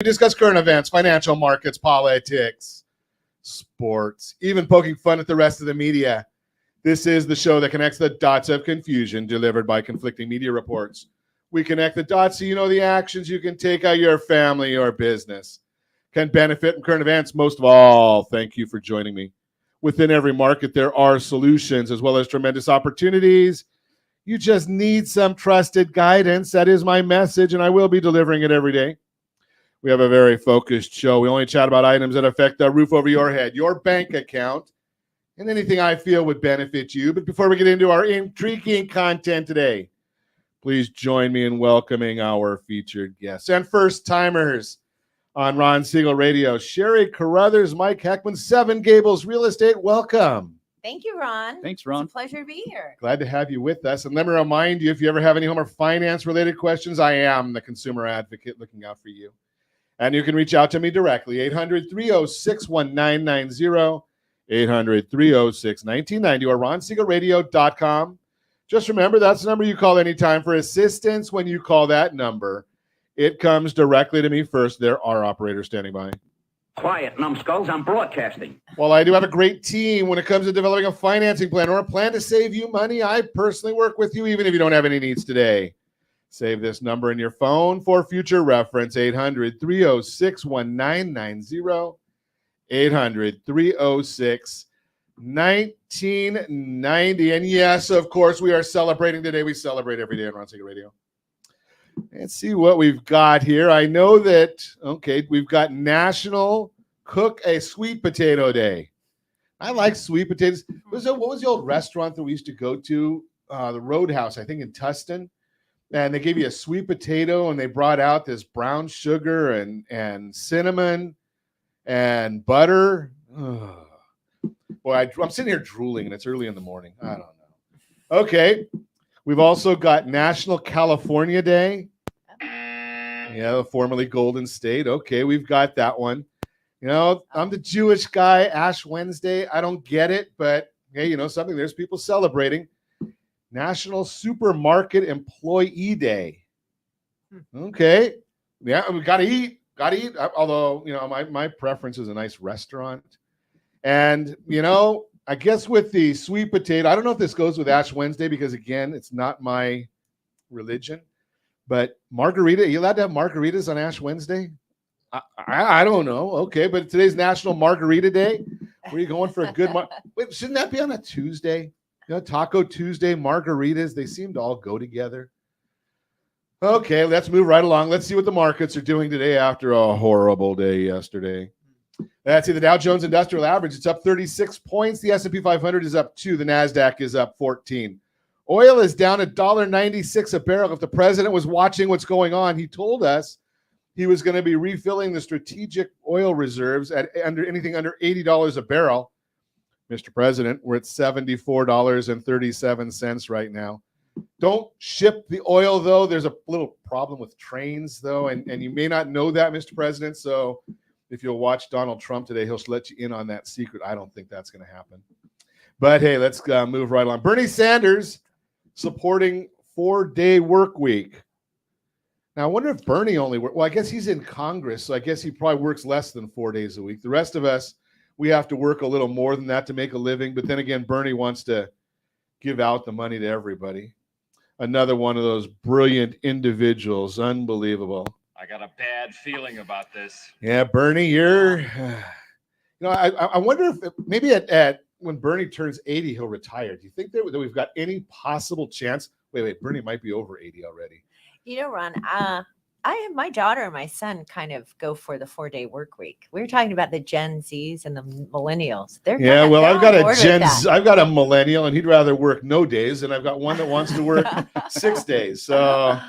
We discuss current events, financial markets, politics, sports, even poking fun at the rest of the media. This is the show that connects the dots of confusion delivered by conflicting media reports. We connect the dots so you know the actions you can take out your family or business can benefit from current events. Most of all, thank you for joining me. Within every market, there are solutions as well as tremendous opportunities. You just need some trusted guidance. That is my message, and I will be delivering it every day. We have a very focused show. We only chat about items that affect the roof over your head, your bank account, and anything I feel would benefit you. But before we get into our intriguing content today, please join me in welcoming our featured guests and first-timers on Ron Siegel Radio. Sherri Carruthers, Mike Heckman, Seven Gables Real Estate. Welcome. Thank you, Ron. Thanks, Ron. It's a pleasure to be here. Glad to have you with us. And let me remind you, if you ever have any home or finance-related questions, I am the consumer advocate looking out for you. And you can reach out to me directly, 800-306-1990, 800-306-1990, or ronsiegelradio.com. Just remember, that's the number you call anytime for assistance. When you call that number, it comes directly to me first. There are operators standing by. Quiet, numbskulls, I'm broadcasting. Well, I do have a great team when it comes to developing a financing plan or a plan to save you money. I personally work with you even if you don't have any needs today. Save this number in your phone for future reference, 800-306-1990, 800-306-1990. And yes, of course, we are celebrating today. We celebrate every day on Ron Siegel Radio. Let's see what we've got here. I know that, okay, we've got National Cook a Sweet Potato Day. I like sweet potatoes. What was the old restaurant that we used to go to? The Roadhouse, I think in Tustin. And they gave you a sweet potato, and they brought out this brown sugar and cinnamon and butter. Ugh. Boy, I'm sitting here drooling, and it's early in the morning. I don't know. Okay. We've also got National California Day. Yeah, formerly Golden State. Okay, we've got that one. You know, I'm the Jewish guy. Ash Wednesday. I don't get it, but hey, you know something? There's people celebrating. National Supermarket Employee Day. Okay. Yeah, we got to eat. Got to eat. Although, you know, my preference is a nice restaurant. And, you know, I guess with the sweet potato, I don't know if this goes with Ash Wednesday because, again, it's not my religion. But margarita, are you allowed to have margaritas on Ash Wednesday? I don't know. Okay, but today's National Margarita Day. Were you going for a good wait, shouldn't that be on a Tuesday? You know, Taco Tuesday, margaritas, they seem to all go together. Okay, let's move right along. Let's see what the markets are doing today after a horrible day yesterday. Let's see, the Dow Jones Industrial Average, it's up 36 points. The S&P 500 is up 2. The NASDAQ is up 14. Oil is down $1.96 a barrel. If the president was watching what's going on, he told us he was going to be refilling the strategic oil reserves at anything under $80 a barrel. Mr. President, we're at $74.37 right now. Don't ship the oil, though. There's a little problem with trains, though, and you may not know that, Mr. President. So if you'll watch Donald Trump today, he'll let you in on that secret. I don't think that's going to happen. But, hey, let's move right along. Bernie Sanders supporting 4-day work week. Now, I wonder if Bernie only works. Well, I guess he's in Congress, so I guess he probably works less than 4 days a week. The rest of us, we have to work a little more than that to make a living. But then again, Bernie wants to give out the money to everybody. Another one of those brilliant individuals. Unbelievable. I got a bad feeling about this. Yeah, Bernie, you're, you know, I wonder if maybe at when Bernie turns 80, he'll retire. Do you think that we've got any possible chance? Wait, Bernie might be over 80 already. You know, Ron, my daughter and my son kind of go for the 4-day work week. We were talking about the Gen Zs and the millennials. I've got a millennial, and he'd rather work no days, and I've got one that wants to work 6 days. So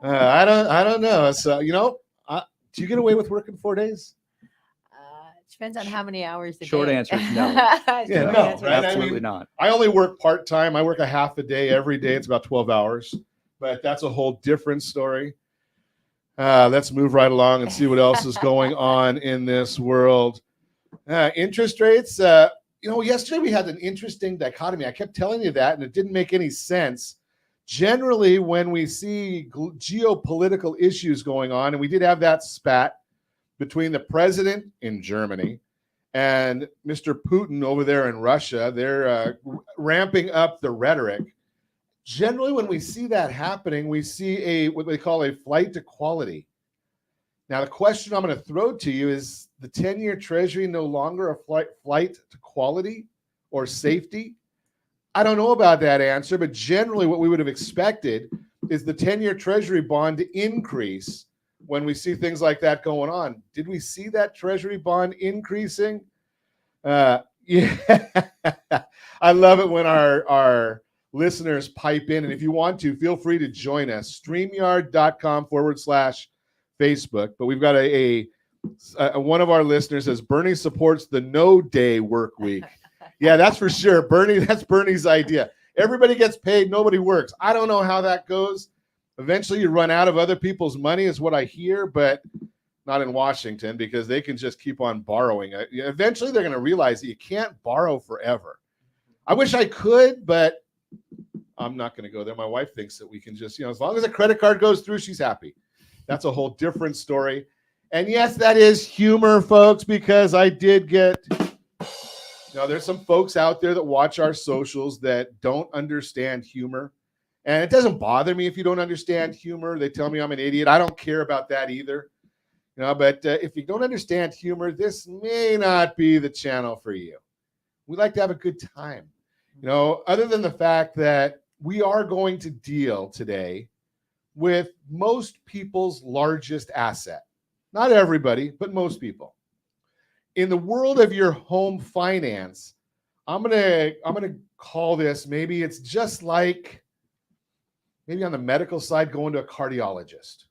I don't know. So you know, do you get away with working 4 days? Depends on how many hours a Short day. answer is no. Yeah, no, right? Absolutely not. I only work part-time. I work a half a day every day. It's about 12 hours, but that's a whole different story. Let's move right along and see what else is going on in this world. Interest rates. Yesterday we had an interesting dichotomy. I kept telling you that, and it didn't make any sense. Generally, when we see geopolitical issues going on, and we did have that spat between the president in Germany and Mr. Putin over there in Russia. They're ramping up the rhetoric. Generally, when we see that happening, we see what they call a flight to quality. Now, the question I'm going to throw to you is the 10-year Treasury no longer a flight to quality or safety? I don't know about that answer, but generally what we would have expected is the 10-year Treasury bond to increase when we see things like that going on. Did we see that Treasury bond increasing? Yeah, I love it when our listeners pipe in. And if you want to, feel free to join us, streamyard.com/Facebook. But we've got one of our listeners says, Bernie supports the no-day work week. Yeah, that's for sure. That's Bernie's idea. Everybody gets paid, nobody works. I don't know how that goes. Eventually you run out of other people's money is what I hear, but not in Washington because they can just keep on borrowing. Eventually they're going to realize that you can't borrow forever. I wish I could, but I'm not going to go there. My wife thinks that we can just, as long as a credit card goes through, she's happy. That's a whole different story. And yes, that is humor, folks, because I did get... there's some folks out there that watch our socials that don't understand humor. And it doesn't bother me if you don't understand humor. They tell me I'm an idiot. I don't care about that either. But if you don't understand humor, this may not be the channel for you. We like to have a good time. Other than the fact that we are going to deal today with most people's largest asset. Not everybody, but most people. In the world of your home finance, I'm gonna call this, maybe it's just like maybe on the medical side going to a cardiologist,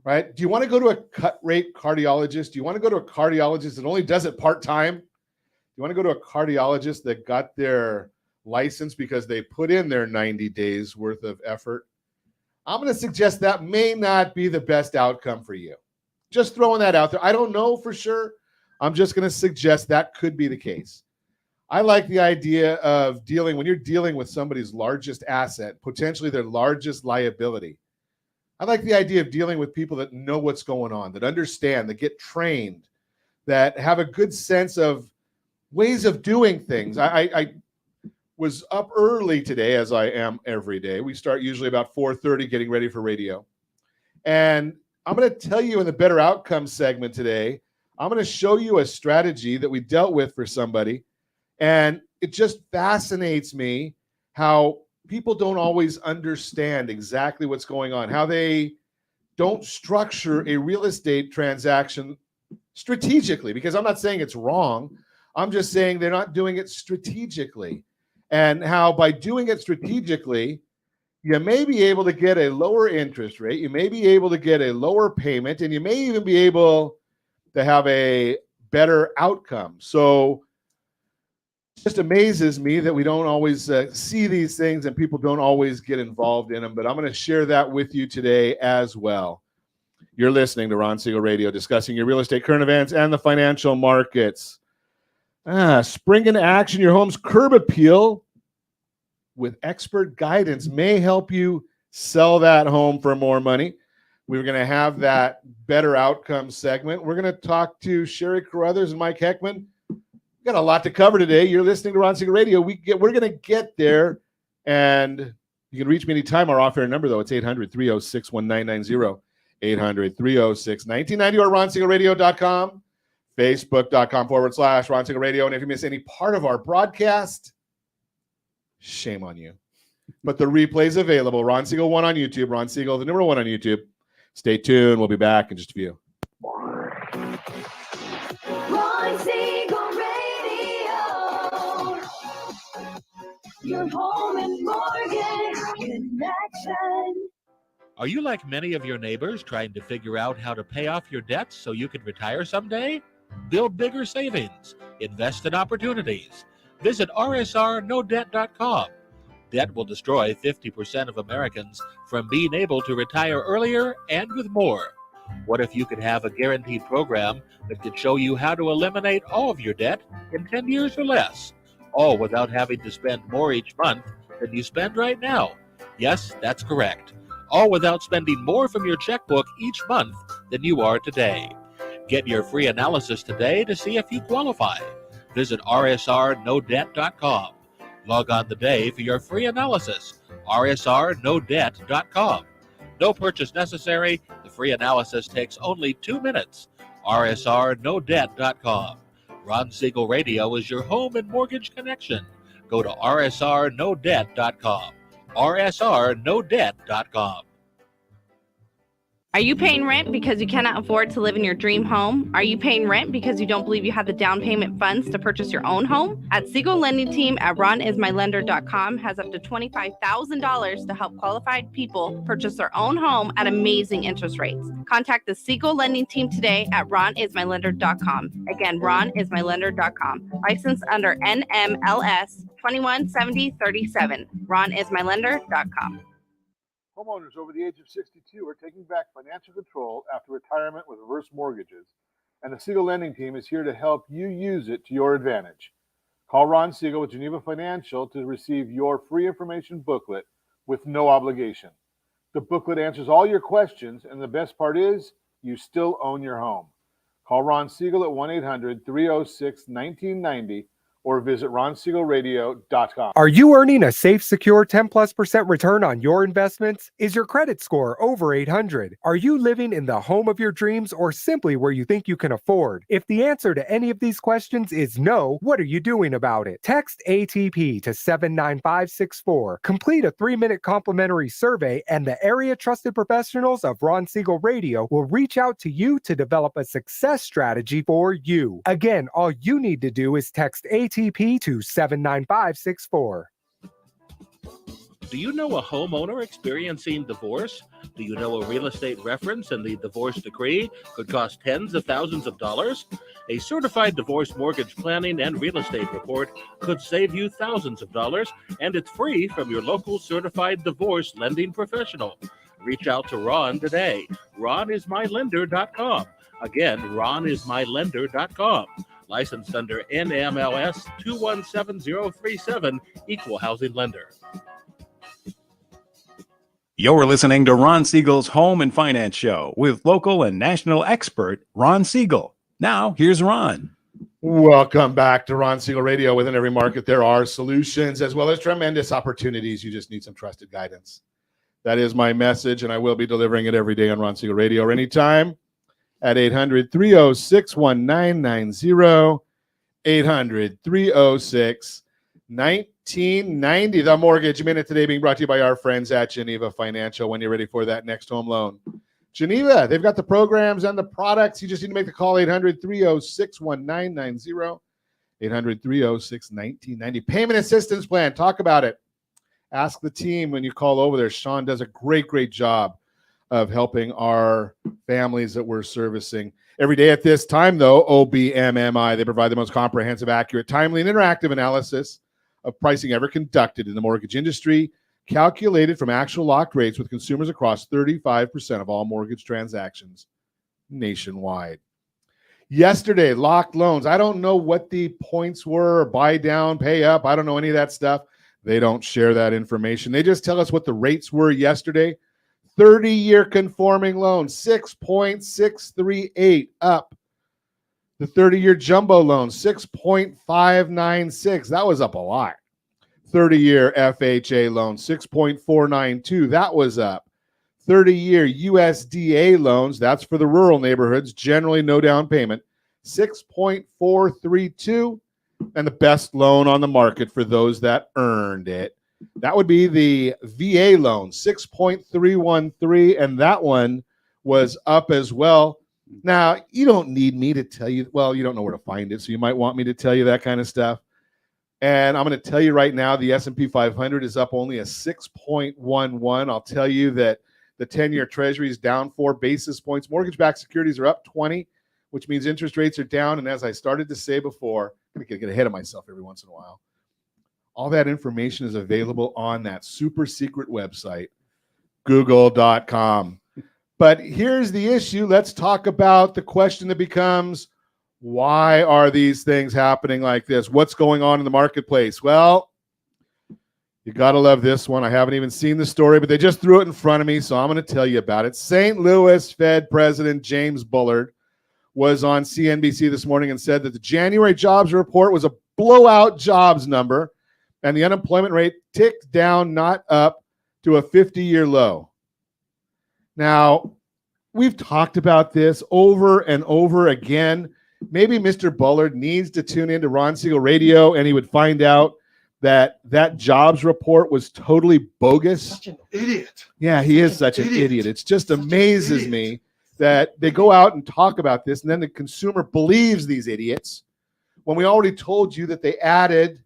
right? Do you want to go to a cut rate cardiologist? Do you want to go to a cardiologist that only does it part-time? Do you want to go to a cardiologist that got their license because they put in their 90 days worth of effort? I'm going to suggest that may not be the best outcome for you. Just throwing that out there. I don't know for sure. I'm just going to suggest that could be the case. I like the idea of when you're dealing with somebody's largest asset, potentially their largest liability. I like the idea of dealing with people that know what's going on, that understand, that get trained, that have a good sense of ways of doing things. I was up early today, as I am every day. We start usually about 4:30 getting ready for radio. And I'm going to tell you in the Better Outcomes segment today, I'm going to show you a strategy that we dealt with for somebody. And it just fascinates me how people don't always understand exactly what's going on, how they don't structure a real estate transaction strategically, because I'm not saying it's wrong. I'm just saying they're not doing it strategically. And how by doing it strategically, you may be able to get a lower interest rate, you may be able to get a lower payment, and you may even be able to have a better outcome. So it just amazes me that we don't always see these things and people don't always get involved in them. But I'm going to share that with you today as well. You're listening to Ron Siegel Radio, discussing your real estate current events and the financial markets. Spring into action. Your home's curb appeal with expert guidance may help you sell that home for more money. We're going to have that Better Outcomes segment. We're going to talk to Sherri Carruthers and Mike Heckman. We've got a lot to cover today. You're listening to Ron Siegel Radio. We're going to get there, and you can reach me anytime. Our off-air number, though, it's 800-306-1990, 800-306-1990, or ronsiegelradio.com, facebook.com/Ron Siegel Radio. And if you miss any part of our broadcast, shame on you. But the replay is available. Ron Siegel 1 on YouTube. Ron Siegel, the number 1 on YouTube. Stay tuned. We'll be back in just a few. Ron Siegel Radio. Your home and mortgage connection. Are you like many of your neighbors trying to figure out how to pay off your debts so you can retire someday? Build bigger savings. Invest in opportunities. Visit rsrnodebt.com. Debt will destroy 50% of Americans from being able to retire earlier and with more. What if you could have a guaranteed program that could show you how to eliminate all of your debt in 10 years or less, all without having to spend more each month than you spend right now? Yes, that's correct. All without spending more from your checkbook each month than you are today. Get your free analysis today to see if you qualify. Visit rsrnodebt.com. Log on today for your free analysis. rsrnodebt.com. No purchase necessary. The free analysis takes only 2 minutes. rsrnodebt.com. Ron Siegel Radio is your home and mortgage connection. Go to rsrnodebt.com. rsrnodebt.com. Are you paying rent because you cannot afford to live in your dream home? Are you paying rent because you don't believe you have the down payment funds to purchase your own home? At Siegel Lending Team at ronismylender.com has up to $25,000 to help qualified people purchase their own home at amazing interest rates. Contact the Siegel Lending Team today at ronismylender.com. Again, ronismylender.com. Licensed under NMLS 217037. ronismylender.com. Homeowners over the age of 62 are taking back financial control after retirement with reverse mortgages, and the Siegel Lending Team is here to help you use it to your advantage. Call Ron Siegel with Geneva Financial to receive your free information booklet with no obligation. The booklet answers all your questions, and the best part is you still own your home. Call Ron Siegel at 1-800-306-1990 or visit ronsiegelradio.com. Are you earning a safe, secure 10+% return on your investments? Is your credit score over 800? Are you living in the home of your dreams or simply where you think you can afford? If the answer to any of these questions is no, what are you doing about it? Text ATP to 79564. Complete a 3-minute complimentary survey, and the area trusted professionals of Ron Siegel Radio will reach out to you to develop a success strategy for you. Again, all you need to do is text ATP to 79564. Do you know a homeowner experiencing divorce? Do you know a real estate reference and the divorce decree could cost tens of thousands of dollars? A certified divorce mortgage planning and real estate report could save you thousands of dollars, and it's free from your local certified divorce lending professional. Reach out to Ron today. ronismylender.com. Again, ronismylender.com. Licensed under NMLS 217037, Equal Housing Lender. You're listening to Ron Siegel's Home and Finance Show with local and national expert Ron Siegel. Now, here's Ron. Welcome back to Ron Siegel Radio. Within every market, there are solutions as well as tremendous opportunities. You just need some trusted guidance. That is my message, and I will be delivering it every day on Ron Siegel Radio or anytime at 800-306-1990, 800-306-1990. The Mortgage Minute today being brought to you by our friends at Geneva Financial. When you're ready for that next home loan, Geneva, they've got the programs and the products. You just need to make the call, 800-306-1990, 800-306-1990. Payment assistance plan. Talk about it. Ask the team when you call over there. Sean does a great job of helping our families that we're servicing. Every day at this time, though, OBMMI, they provide the most comprehensive, accurate, timely, and interactive analysis of pricing ever conducted in the mortgage industry, calculated from actual locked rates with consumers across 35% of all mortgage transactions nationwide. Yesterday, locked loans. I don't know what the points were, buy down, pay up. I don't know any of that stuff. They don't share that information. They just tell us what the rates were yesterday. 30-year conforming loan, 6.638 up. The 30-year jumbo loan, 6.596. That was up a lot. 30-year FHA loan, 6.492. That was up. 30-year USDA loans, that's for the rural neighborhoods, generally no down payment, 6.432. And the best loan on the market for those that earned it, that would be the VA loan, 6.313, and that one was up as well. Now, you don't need me to tell you, well, you don't know where to find it, so you might want me to tell you that kind of stuff. And I'm going to tell you right now, the S&P 500 is up only a 6.11. I'll tell you that the 10-year Treasury is down 4 basis points. Mortgage-backed securities are up 20, which means interest rates are down. And as I started to say before, I'm going to get ahead of myself every once in a while. All that information is available on that super secret website, google.com. But here's the issue. Let's talk about the question that becomes, why are these things happening like this? What's going on in the marketplace? Well, you got to love this one. I haven't even seen the story, but they just threw it in front of me, so I'm going to tell you about it. St. Louis Fed President James Bullard was on CNBC this morning and said that the January jobs report was a blowout jobs number, and the unemployment rate ticked down, not up, to a 50-year low. Now, we've talked about this over and over again. Maybe Mr. Bullard needs to tune into Ron Siegel Radio, and he would find out that that jobs report was totally bogus. Such an idiot. Yeah, he is such an idiot. It just amazes me that they go out and talk about this, and then the consumer believes these idiots when we already told you that they added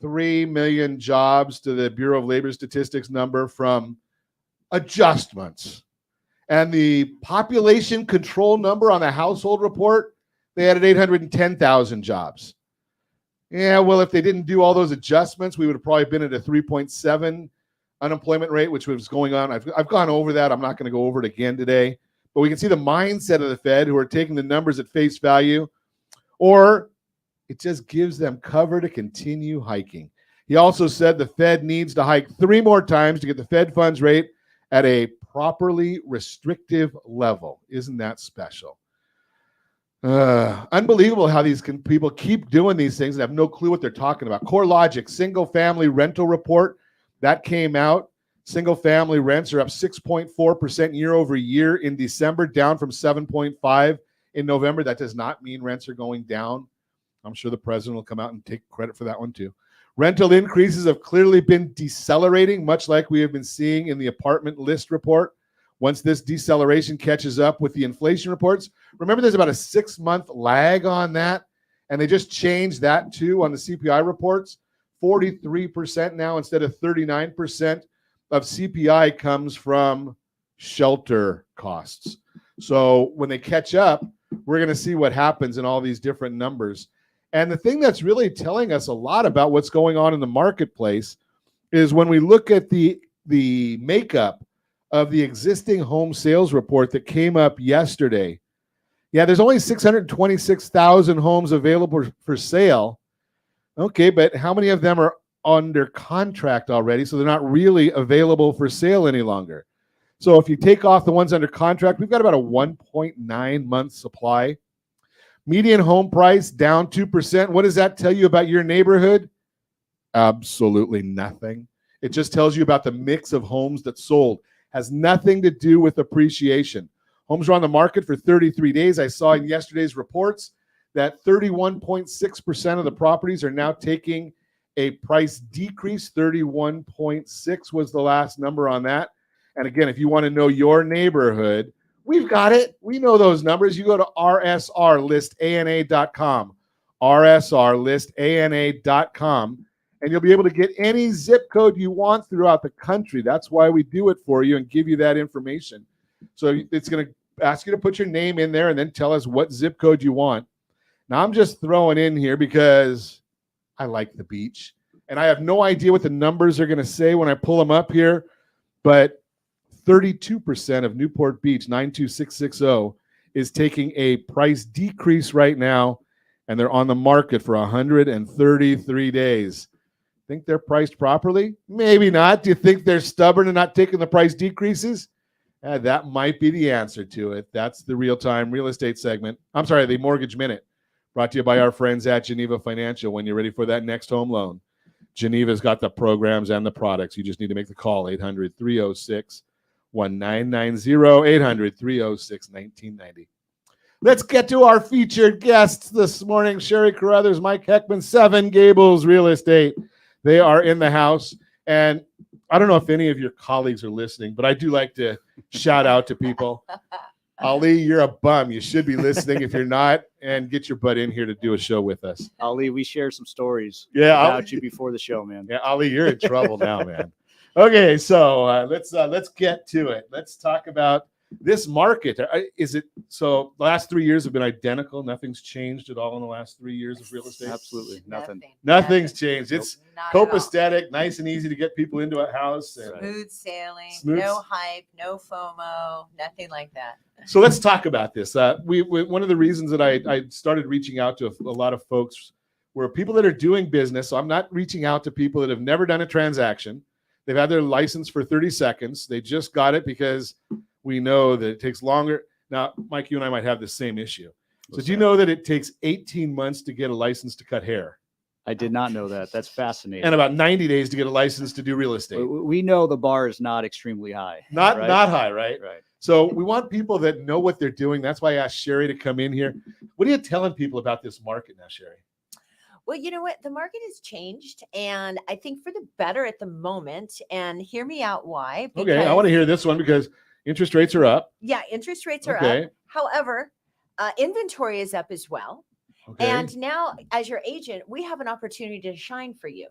3 million jobs to the Bureau of Labor Statistics number from adjustments. And the population control number on the household report, they added 810,000 jobs. Yeah, well, if they didn't do all those adjustments, we would have probably been at a 3.7 unemployment rate, which was going on. I've gone over that. I'm not going to go over it again today. But we can see the mindset of the Fed, who are taking the numbers at face value, or it just gives them cover to continue hiking. He also said the Fed needs to hike 3 more times to get the Fed funds rate at a properly restrictive level. Isn't that special? Unbelievable how these people keep doing these things and have no clue what they're talking about. CoreLogic single-family rental report that came out. Single-family rents are up 6.4% year over year in December, down from 7.5 in November. That does not mean rents are going down. I'm sure the president will come out and take credit for that one too. Rental increases have clearly been decelerating, much like we have been seeing in the apartment list report. Once this deceleration catches up with the inflation reports, remember there's about a 6-month lag on that, and they just changed that too on the CPI reports. 43% now instead of 39% of CPI comes from shelter costs. So when they catch up, we're going to see what happens in all these different numbers. And the thing that's really telling us a lot about what's going on in the marketplace is when we look at the makeup of the existing home sales report that came up yesterday. Yeah, there's only 626,000 homes available for sale. Okay, but how many of them are under contract already? So they're not really available for sale any longer. So if you take off the ones under contract, we've got about a 1.9 month supply. Median home price down 2%. What does that tell you about your neighborhood? Absolutely nothing. It just tells you about the mix of homes that sold. Has nothing to do with appreciation. Homes are on the market for 33 days. I saw in yesterday's reports that 31.6% of the properties are now taking a price decrease. 31.6 was the last number on that. And again, if you want to know your neighborhood, we've got it. We know those numbers. You go to rsrlistana.com, rsrlistana.com, and you'll be able to get any zip code you want throughout the country. That's why we do it for you and give you that information. So it's going to ask you to put your name in there and then tell us what zip code you want. Now, I'm just throwing in here because I like the beach, and I have no idea what the numbers are going to say when I pull them up here, but 32% of Newport Beach, 92660, is taking a price decrease right now, and they're on the market for 133 days. Think they're priced properly? Maybe not. Do you think they're stubborn and not taking the price decreases? That might be the answer to it. That's the real-time real estate segment. I'm sorry, the Mortgage Minute, brought to you by our friends at Geneva Financial. When you're ready for that next home loan, Geneva's got the programs and the products. You just need to make the call, 800-306-1990, 800-306-1990. Let's get to our featured guests this morning. Sherri Carruthers, Mike Heckman, Seven Gables Real Estate. They are in the house. And I don't know if any of your colleagues are listening, but I do like to shout out to people. Ali, you're a bum. You should be listening. If you're not, and get your butt in here to do a show with us. Ali, we shared some stories about you before the show, man. Yeah, Ali, you're in trouble now, man. Okay, so let's get to it. Let's talk about this market. Is it so? The last 3 years have been identical. Nothing's changed at all in the last 3 years of real estate. Absolutely nothing. Nothing's changed. Nope. It's copacetic, nice and easy to get people into a house. And Smooth sailing, Smooth. no hype, no FOMO, nothing like that. So let's talk about this. We one of the reasons that I started reaching out to a lot of folks were people that are doing business. So I'm not reaching out to people that have never done a transaction. They've had their license for 30 seconds. They just got it because we know that it takes longer. Now, Mike, you and I might have the same issue. So What's do you that? know that it takes 18 months to get a license to cut hair I did not know that. That's fascinating. and about 90 days to get a license to do real estate? We know the bar is not extremely high. Not right? not high, right? Right. So we want people that know what they're doing. That's why I asked Sherri to come in here. What are you telling people about this market now, Sherri? Well, you know what? The market has changed, and I think for the better at the moment. And hear me out why. Okay, I want to hear this one because interest rates are up. Yeah, interest rates are Okay. up. However, inventory is up as well. Okay. And now, as your agent, we have an opportunity to shine for you.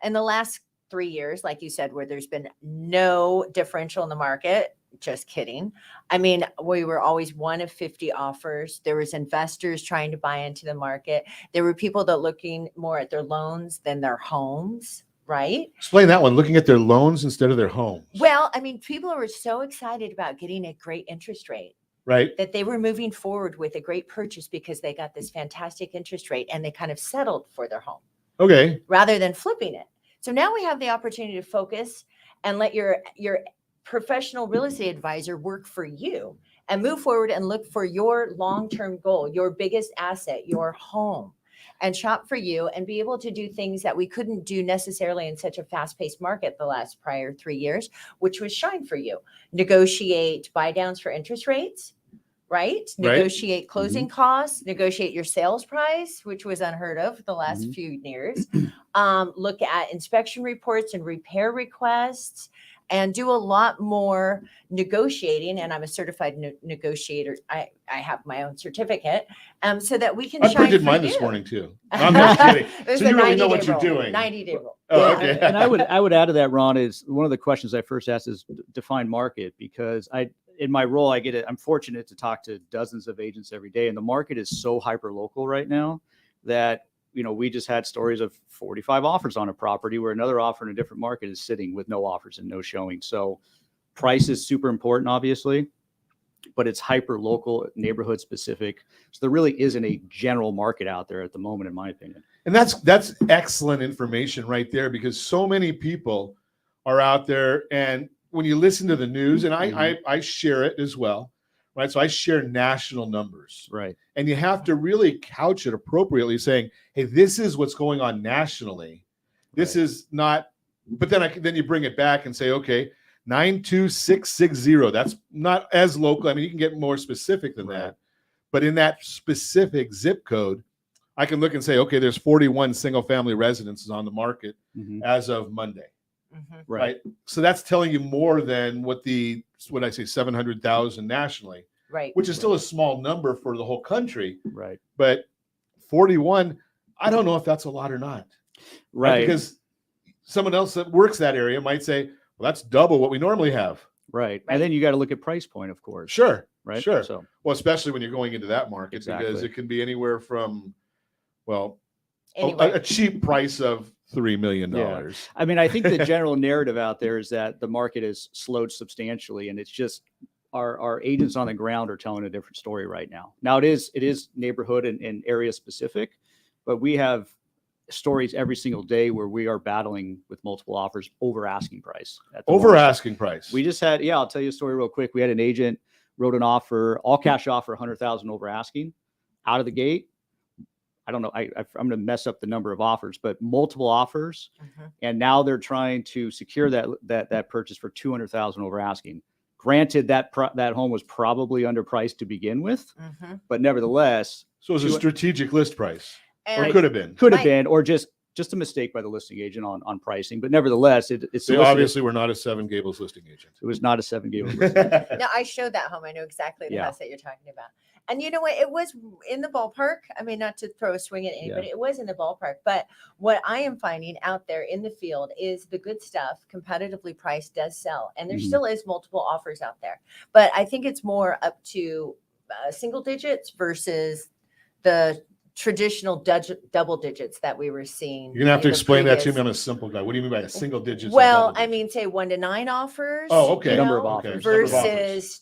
In the last 3 years, like you said, where there's been no differential in the market, just kidding. I mean, we were always one of 50 offers. There was investors trying to buy into the market. There were people that looking more at their loans than their homes, right? Explain that one, looking at their loans instead of their homes. Well, I mean, people were so excited about getting a great interest rate Right. that they were moving forward with a great purchase because they got this fantastic interest rate and they kind of settled for their home Okay. rather than flipping it. So now we have the opportunity to focus and let your professional real estate advisor work for you and move forward and look for your long-term goal, your biggest asset, your home, and shop for you and be able to do things that we couldn't do necessarily in such a fast-paced market the last prior 3 years, which was shine for you. Negotiate buy downs for interest rates, right? Negotiate closing costs, negotiate your sales price, which was unheard of the last few years. Look at inspection reports and repair requests, and do a lot more negotiating. And I'm a certified negotiator. I have my own certificate, so that we can I shine printed for mine you. this morning too. I'm just kidding. There's So a you really know 90-day what you're rule, doing. 90-day rule. Oh, okay. And I would add to that, Ron, is one of the questions I first asked is define market, because in my role, I'm fortunate to talk to dozens of agents every day, and the market is so hyper local right now that, we just had stories of 45 offers on a property where another offer in a different market is sitting with no offers and no showing. So price is super important, obviously, but it's hyper local, neighborhood specific. So there really isn't a general market out there at the moment, in my opinion. And that's excellent information right there, because so many people are out there, and when you listen to the news, and I share it as well, right? So I share national numbers, Right? and you have to really couch it appropriately, saying, "Hey, this is what's going on nationally. This is not." But then you bring it back and say, "Okay, 92660. That's not as local. I mean, you can get more specific than that, but in that specific zip code, I can look and say, okay, there's 41 single-family residences on the market as of Monday." Right. So that's telling you more than what I say 700,000 nationally, Right. which is still a small number for the whole country. Right. But 41, I don't know if that's a lot or not. Right. Because someone else that works that area might say, well, that's double what we normally have. Right. And then you got to look at price point, of course. Sure. Right. Sure. So, Well, especially when you're going into that market, because Exactly. it can be anywhere from, well, Anyway. a cheap price of $3 million. I mean, I think the general narrative out there is that the market has slowed substantially, and it's just our agents on the ground are telling a different story right now. Now it is neighborhood and area specific, but we have stories every single day where we are battling with multiple offers over asking price. Over asking price. We just had, I'll tell you a story real quick. We had an agent wrote an offer, all cash offer, 100,000 over asking out of the gate. I don't know. I'm going to mess up the number of offers, but multiple offers. And now they're trying to secure that purchase for 200,000 over asking. Granted, that home was probably underpriced to begin with, but nevertheless. So it was a strategic list price, or And could have been. Could have been, or just a mistake by the listing agent on pricing. But nevertheless, it's They obviously were not a Seven Gables listing agent. It was not a Seven Gables listing. No, I showed that home. I know exactly the Yeah. house that you're talking about. And you know what? It was in the ballpark. I mean, not to throw a swing at anybody, it was in the ballpark. But what I am finding out there in the field is the good stuff, competitively priced, does sell. And there still is multiple offers out there. But I think it's more up to single digits versus the traditional double digits that we were seeing. You're gonna have to in the explain that to previous- me. I'm a simple guy. What do you mean by a single digit? or Well, double I digit? mean, say 1 to 9 offers. Oh, okay. you Number of know, offers. Number of offers. versus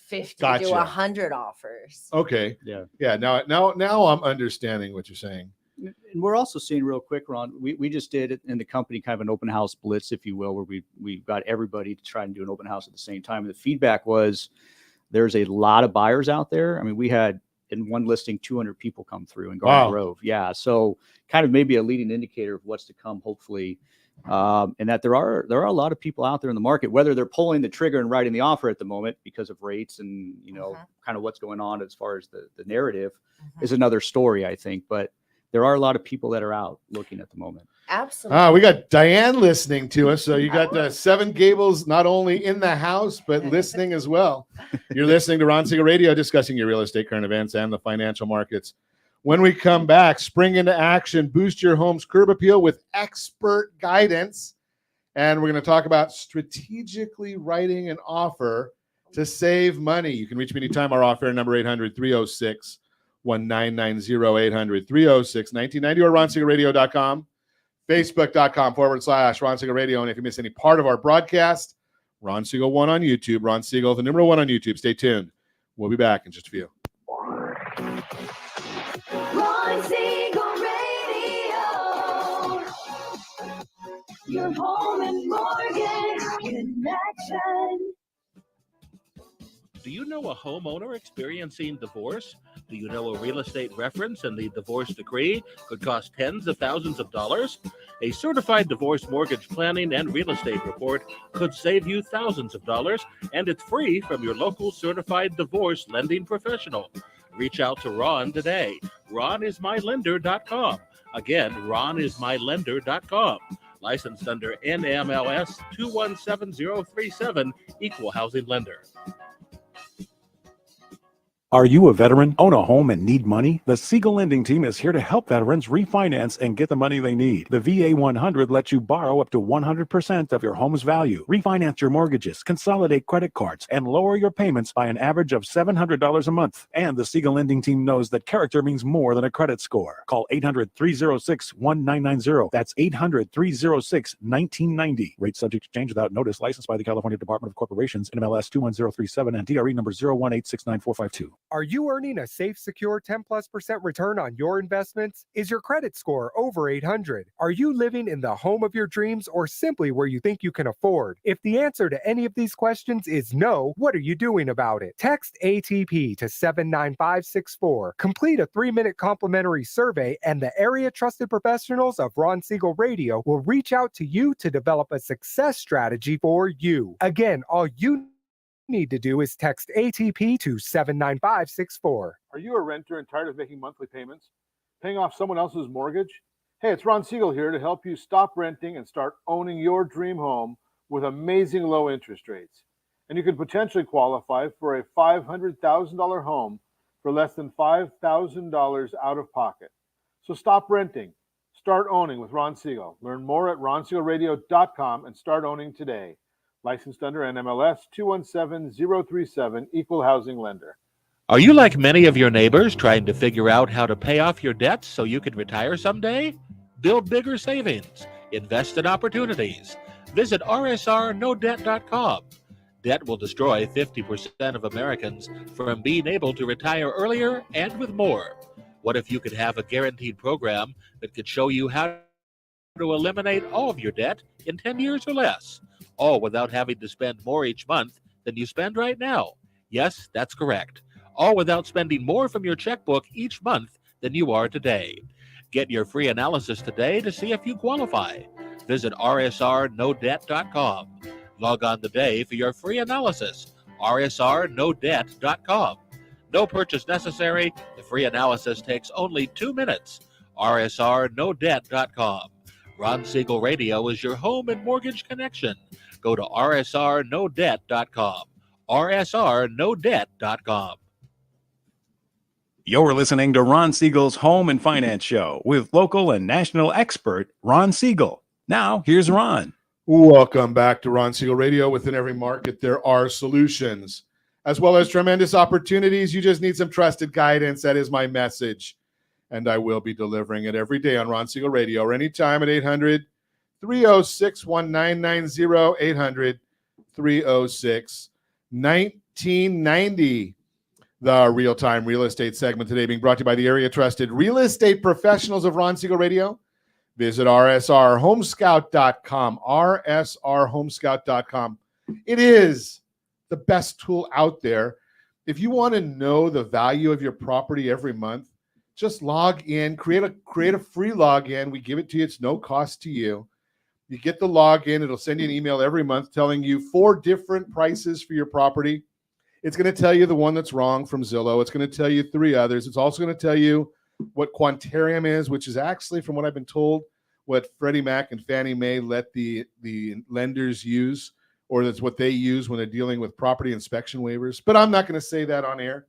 50 Gotcha. to 100 offers. Okay. Yeah. Now I'm understanding what you're saying. And we're also seeing real quick, Ron, we just did in the company kind of an open house blitz, if you will, where we got everybody to try and do an open house at the same time. And the feedback was there's a lot of buyers out there. I mean, we had in one listing 200 people come through in Garden Grove. Yeah, so kind of maybe a leading indicator of what's to come, hopefully. And that there are a lot of people out there in the market, whether they're pulling the trigger and writing the offer at the moment because of rates and kind of what's going on as far as the narrative is another story, I think. But there are a lot of people that are out looking at the moment. Absolutely. We got Diane listening to us. So you got Seven Gables not only in the house, but listening as well. You're listening to Ron Siegel Radio, discussing your real estate, current events, and the financial markets. When we come back, spring into action, boost your home's curb appeal with expert guidance. And we're going to talk about strategically writing an offer to save money. You can reach me anytime. Our offer number 800-306-1990, 800-306-1990, or ronsiegelradio.com, facebook.com/Ron Siegel Radio. And if you miss any part of our broadcast, Ron Siegel 1 on YouTube, Ron Siegel, the number 1 on YouTube. Stay tuned. We'll be back in just a few. Ron Siegel Radio, your home and mortgage connection. Do you know a homeowner experiencing divorce? Do you know a real estate reference and the divorce decree could cost tens of thousands of dollars? A certified divorce mortgage planning and real estate report could save you thousands of dollars, and it's free from your local certified divorce lending professional. Reach out to Ron today. RonIsMyLender.com. Again, RonIsMyLender.com. Licensed under NMLS 217037, Equal Housing Lender. Are you a veteran, own a home, and need money? The Siegel Lending Team is here to help veterans refinance and get the money they need. The VA 100 lets you borrow up to 100% of your home's value, refinance your mortgages, consolidate credit cards, and lower your payments by an average of $700 a month. And the Siegel Lending Team knows that character means more than a credit score. Call 800-306-1990. That's 800-306-1990. Rate subject to change without notice. Licensed by the California Department of Corporations, NMLS 21037, and DRE number 018694452. Are you earning a safe, secure 10+% return on your investments? Is your credit score over 800? Are you living in the home of your dreams or simply where you think you can afford? If the answer to any of these questions is no, what are you doing about it? Text ATP to 79564. Complete a 3-minute complimentary survey, and the area trusted professionals of Ron Siegel Radio will reach out to you to develop a success strategy for you. Again, all you need to do is text ATP to 79564. Are you a renter and tired of making monthly payments? Paying off someone else's mortgage? Hey, it's Ron Siegel here to help you stop renting and start owning your dream home with amazing low interest rates. And you could potentially qualify for a $500,000 home for less than $5,000 out of pocket. So stop renting. Start owning with Ron Siegel. Learn more at ronsiegelradio.com and start owning today. Licensed under NMLS 217037, Equal Housing Lender. Are you like many of your neighbors trying to figure out how to pay off your debts so you can retire someday? Build bigger savings. Invest in opportunities. Visit rsrnodebt.com. Debt will destroy 50% of Americans from being able to retire earlier and with more. What if you could have a guaranteed program that could show you how to eliminate all of your debt in 10 years or less, all without having to spend more each month than you spend right now? Yes, that's correct. All without spending more from your checkbook each month than you are today. Get your free analysis today to see if you qualify. Visit rsrnodebt.com. Log on today for your free analysis. rsrnodebt.com. No purchase necessary. The free analysis takes only 2 minutes. rsrnodebt.com. Ron Siegel Radio is your home and mortgage connection. Go to rsrnodebt.com. rsrnodebt.com. You're listening to Ron Siegel's Home and Finance Show with local and national expert Ron Siegel. Now, here's Ron. Welcome back to Ron Siegel Radio. Within every market, there are solutions, as well as tremendous opportunities. You just need some trusted guidance. That is my message. And I will be delivering it every day on Ron Siegel Radio or anytime at 800-306-1990, 800-306-1990. The real-time real estate segment today being brought to you by the area trusted real estate professionals of Ron Siegel Radio. Visit rsrhomescout.com, rsrhomescout.com. It is the best tool out there if you want to know the value of your property every month, just log in, create a free login. We give it to you. It's no cost to you. You get the login. It'll send you an email every month telling you 4 different prices for your property. It's going to tell you the one that's wrong from Zillow. It's going to tell you 3 others. It's also going to tell you what Quantarium is, which is actually, from what I've been told, what Freddie Mac and Fannie Mae let the lenders use, or that's what they use when they're dealing with property inspection waivers. But I'm not going to say that on air.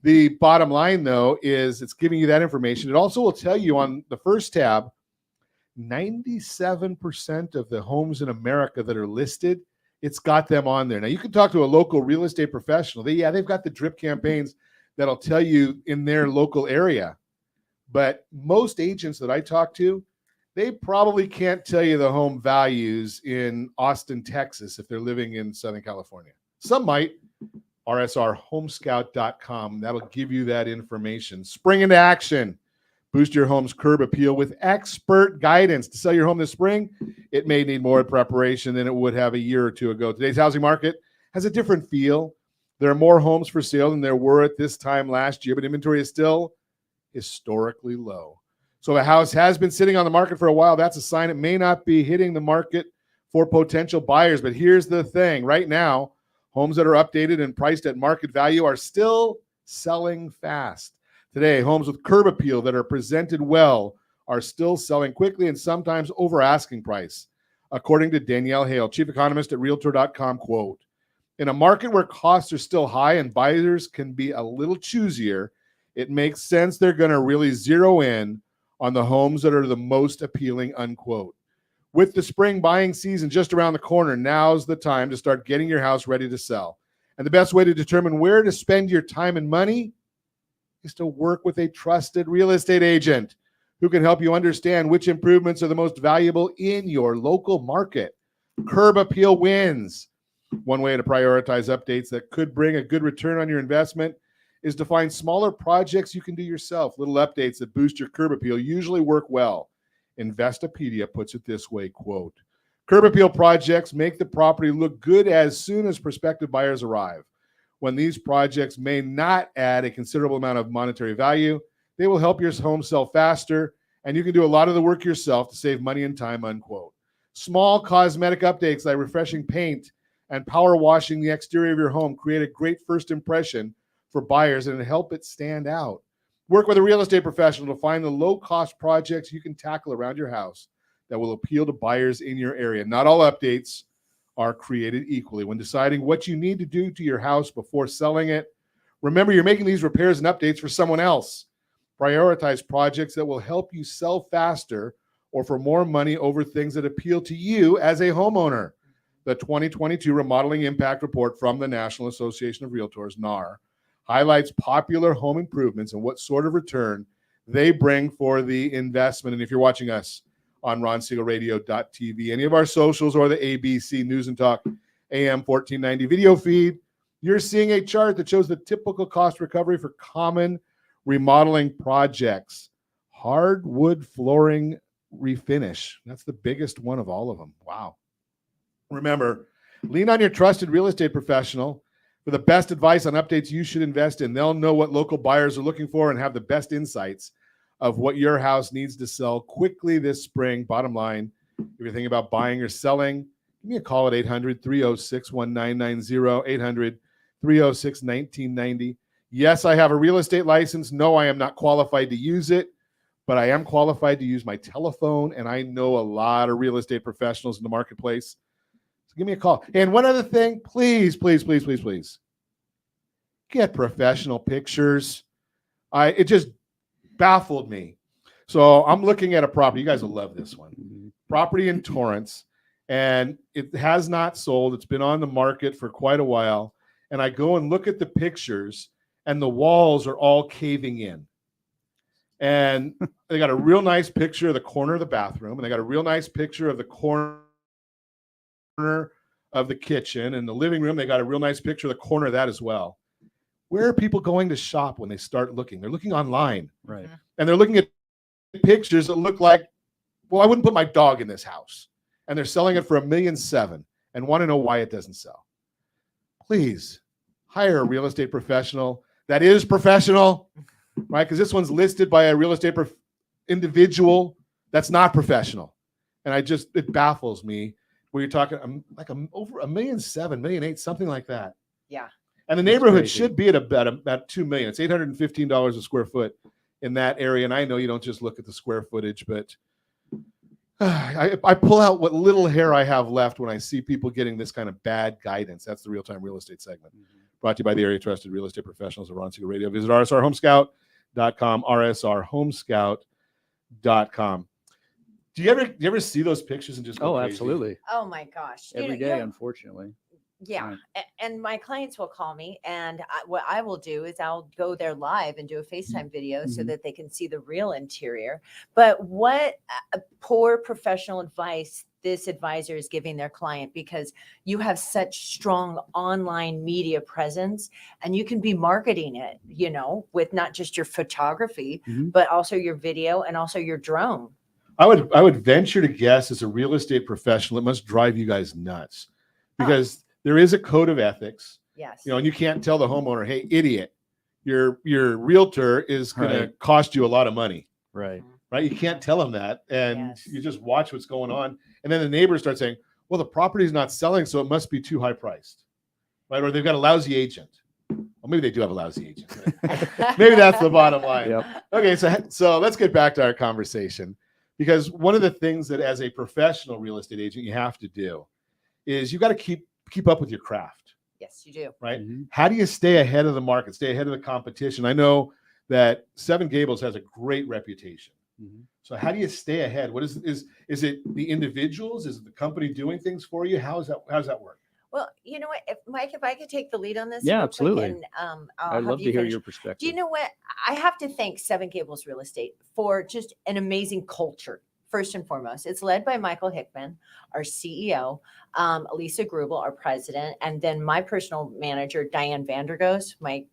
The bottom line, though, is it's giving you that information. It also will tell you on the first tab, 97% of the homes in America that are listed, it's got them on there. Now, you can talk to a local real estate professional. They've got the drip campaigns that'll tell you in their local area. But most agents that I talk to, they probably can't tell you the home values in Austin, Texas, if they're living in Southern California. Some might. rsrhomescout.com. That'll give you that information. Spring into action. Boost your home's curb appeal with expert guidance. To sell your home this spring, it may need more preparation than it would have a year or 2 ago. Today's housing market has a different feel. There are more homes for sale than there were at this time last year, but inventory is still historically low. So if a house has been sitting on the market for a while, that's a sign it may not be hitting the market for potential buyers. But here's the thing. Right now, homes that are updated and priced at market value are still selling fast. Today, homes with curb appeal that are presented well are still selling quickly and sometimes over asking price, according to Danielle Hale, chief economist at Realtor.com, quote, "In a market where costs are still high and buyers can be a little choosier, it makes sense they're going to really zero in on the homes that are the most appealing," unquote. With the spring buying season just around the corner, now's the time to start getting your house ready to sell. And the best way to determine where to spend your time and money is to work with a trusted real estate agent who can help you understand which improvements are the most valuable in your local market. Curb appeal wins. One way to prioritize updates that could bring a good return on your investment is to find smaller projects you can do yourself. Little updates that boost your curb appeal usually work well. Investopedia puts it this way, quote, "Curb appeal projects make the property look good as soon as prospective buyers arrive. When these projects may not add a considerable amount of monetary value, they will help your home sell faster, and you can do a lot of the work yourself to save money and time," unquote. Small cosmetic updates like refreshing paint and power washing the exterior of your home create a great first impression for buyers and help it stand out. Work with a real estate professional to find the low-cost projects you can tackle around your house that will appeal to buyers in your area. Not all updates are created equally. When deciding what you need to do to your house before selling it, remember you're making these repairs and updates for someone else. Prioritize projects that will help you sell faster or for more money over things that appeal to you as a homeowner. The 2022 Remodeling Impact Report from the National Association of Realtors, NAR, highlights popular home improvements and what sort of return they bring for the investment. And if you're watching us on RonSiegelRadio.tv, any of our socials, or the ABC News and Talk AM 1490 video feed, you're seeing a chart that shows the typical cost recovery for common remodeling projects. Hardwood flooring refinish. That's the biggest one of all of them. Wow. Remember, lean on your trusted real estate professional for the best advice on updates you should invest in. They'll know what local buyers are looking for and have the best insights of what your house needs to sell quickly this spring. Bottom line, if you're thinking about buying or selling, give me a call at 800-306-1990, 800-306-1990. Yes, I have a real estate license. No, I am not qualified to use it, but I am qualified to use my telephone, and I know a lot of real estate professionals in the marketplace. Give me a call. And one other thing, please, please, please, please, please, get professional pictures. It just baffled me. So I'm looking at a property. You guys will love this one. Property in Torrance, and it has not sold. It's been on the market for quite a while. And I go and look at the pictures, and the walls are all caving in. And they got a real nice picture of the corner of the bathroom, and they got a real nice picture of the corner of the kitchen and the living room. They got a real nice picture of the corner of that as well. Where are people going to shop when they start looking? They're looking online. Right. And they're looking at pictures that look like, well, I wouldn't put my dog in this house. And they're selling it for $1.7 million and want to know why it doesn't sell. Please hire a real estate professional that is professional, right? Because this one's listed by a real estate individual that's not professional. And it baffles me where you're talking like over $1.7 million, $1.8 million, something like that. Yeah. And the neighborhood should be at about $2 million. It's $815 a square foot in that area. And I know you don't just look at the square footage, but I pull out what little hair I have left when I see people getting this kind of bad guidance. That's the Real-Time Real Estate segment. Brought to you by the area trusted real estate professionals of Ron Siegel Radio. Visit rsrhomescout.com, rsrhomescout.com. Do you ever see those pictures and just go crazy? Absolutely. Oh my gosh. Every day, unfortunately. Yeah. Right. And my clients will call me, and what I will do is I'll go there live and do a FaceTime video so that they can see the real interior. But what poor professional advice this advisor is giving their client, because you have such strong online media presence and you can be marketing it, with not just your photography, but also your video and also your drone. I would venture to guess, as a real estate professional, it must drive you guys nuts, because there is a code of ethics. Yes. And you can't tell the homeowner, hey, idiot, your realtor is going to cost you a lot of money. Right. Right. You can't tell them that. And you just watch what's going on. And then the neighbors start saying, well, the property is not selling, so it must be too high priced. Right. Or they've got a lousy agent. Well, maybe they do have a lousy agent. Right? Maybe that's the bottom line. Yep. Okay. So let's get back to our conversation, because one of the things that as a professional real estate agent you have to do is you got to keep up with your craft. Yes, you do. Right. How do you stay ahead of the market, stay ahead of the competition? I know that Seven Gables has a great reputation. So how do you stay ahead? What is it the individuals? Is it the company doing things for you? How does that work? Well, you know what, Mike, if I could take the lead on this. Yeah, real quick, absolutely. And, I'd love to hear finish. your perspective. Do you know what? I have to thank Seven Gables Real Estate for just an amazing culture. First and foremost, it's led by Michael Hickman, our CEO, Elisa Grubel, our president, and then my personal manager, Diane Vandergoes, my